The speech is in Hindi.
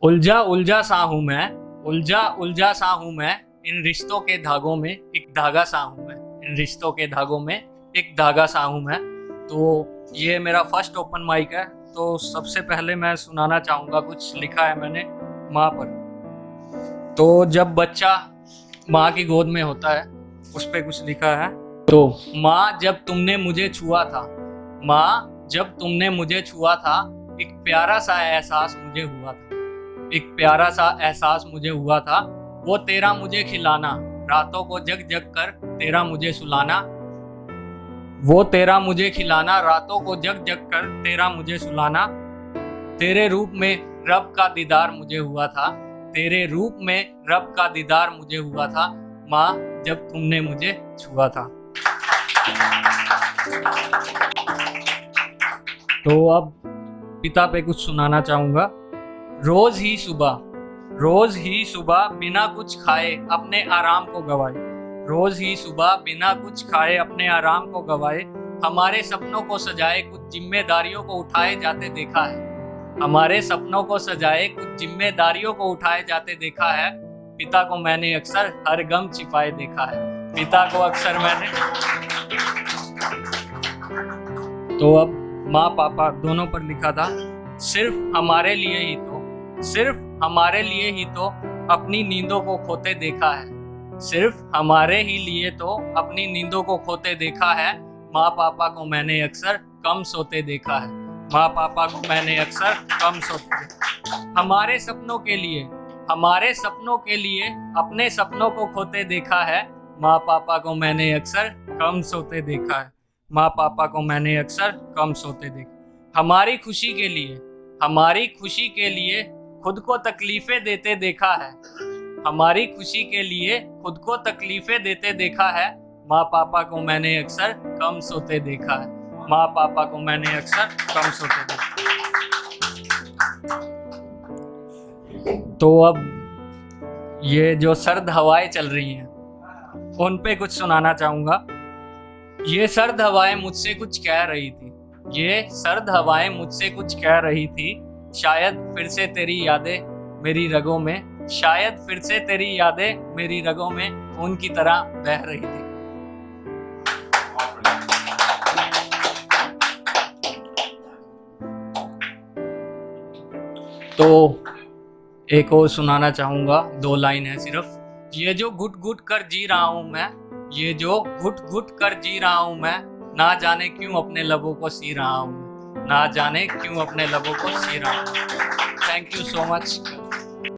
उलझा उलझा सा हूँ मैं, उलझा उलझा सा हूँ मैं, इन रिश्तों के धागों में एक धागा सा हूँ मैं, इन रिश्तों के धागों में एक धागा सा हूँ मैं। तो ये मेरा फर्स्ट ओपन माइक है। तो सबसे पहले मैं सुनाना चाहूँगा, कुछ लिखा है मैंने माँ पर। तो जब बच्चा माँ की गोद में होता है, उस पे कुछ लिखा है। तो माँ जब तुमने मुझे छुआ था, माँ जब तुमने मुझे छुआ था, एक प्यारा सा एहसास मुझे हुआ था, एक प्यारा सा एहसास मुझे हुआ था। वो तेरा मुझे खिलाना, रातों को जग जग कर तेरा मुझे सुलाना। वो तेरा मुझे खिलाना, रातों को जग जग कर तेरा मुझे सुलाना। तेरे रूप में रब का दीदार मुझे हुआ था, तेरे रूप में रब का दीदार मुझे हुआ था, माँ जब तुमने मुझे छुआ था। तो अब पिता पे कुछ सुनाना चाहूंगा। रोज ही सुबह बिना कुछ खाए अपने आराम को गवाए, रोज ही सुबह बिना कुछ खाए अपने आराम को गवाए। हमारे सपनों को सजाए, कुछ जिम्मेदारियों को उठाए जाते देखा है, हमारे सपनों को सजाए, कुछ जिम्मेदारियों को उठाए जाते देखा है। पिता को मैंने अक्सर हर गम छिपाए देखा है, पिता को अक्सर मैंने। तो अब माँ पापा दोनों पर लिखा था। सिर्फ हमारे लिए ही तो, सिर्फ हमारे लिए ही तो अपनी नींदों को खोते देखा है, सिर्फ हमारे ही लिए तो अपनी नींदों को खोते देखा है। माँ पापा को मैंने अक्सर कम सोते देखा है, माँ पापा को मैंने अक्सर कम सोते। हमारे सपनों के लिए, हमारे सपनों के लिए अपने सपनों को खोते देखा है। माँ पापा को मैंने अक्सर कम सोते देखा है, माँ पापा को मैंने अक्सर कम सोते देखा। हमारी खुशी के लिए, हमारी खुशी के लिए खुद को तकलीफें देते देखा है, हमारी खुशी के लिए खुद को तकलीफें देते देखा है। माँ पापा को मैंने अक्सर कम सोते देखा है, माँ पापा को मैंने अक्सर कम सोते देखा। तो अब ये जो सर्द हवाएं चल रही हैं, उन पे कुछ सुनाना चाहूंगा। ये सर्द हवाएं मुझसे कुछ कह रही थी, ये सर्द हवाएं मुझसे कुछ कह रही थी। शायद फिर से तेरी यादें मेरी रगों में, शायद फिर से तेरी यादें मेरी रगों में खून की तरह बह रही थी। तो एक और सुनाना चाहूंगा, 2 लाइन है सिर्फ। ये जो घुट घुट कर जी रहा हूं मैं, ये जो घुट घुट कर जी रहा हूं मैं, ना जाने क्यों अपने लबों को सी रहा हूं, ना जाने क्यों अपने लबों को सी रहा हूं। Thank you so much.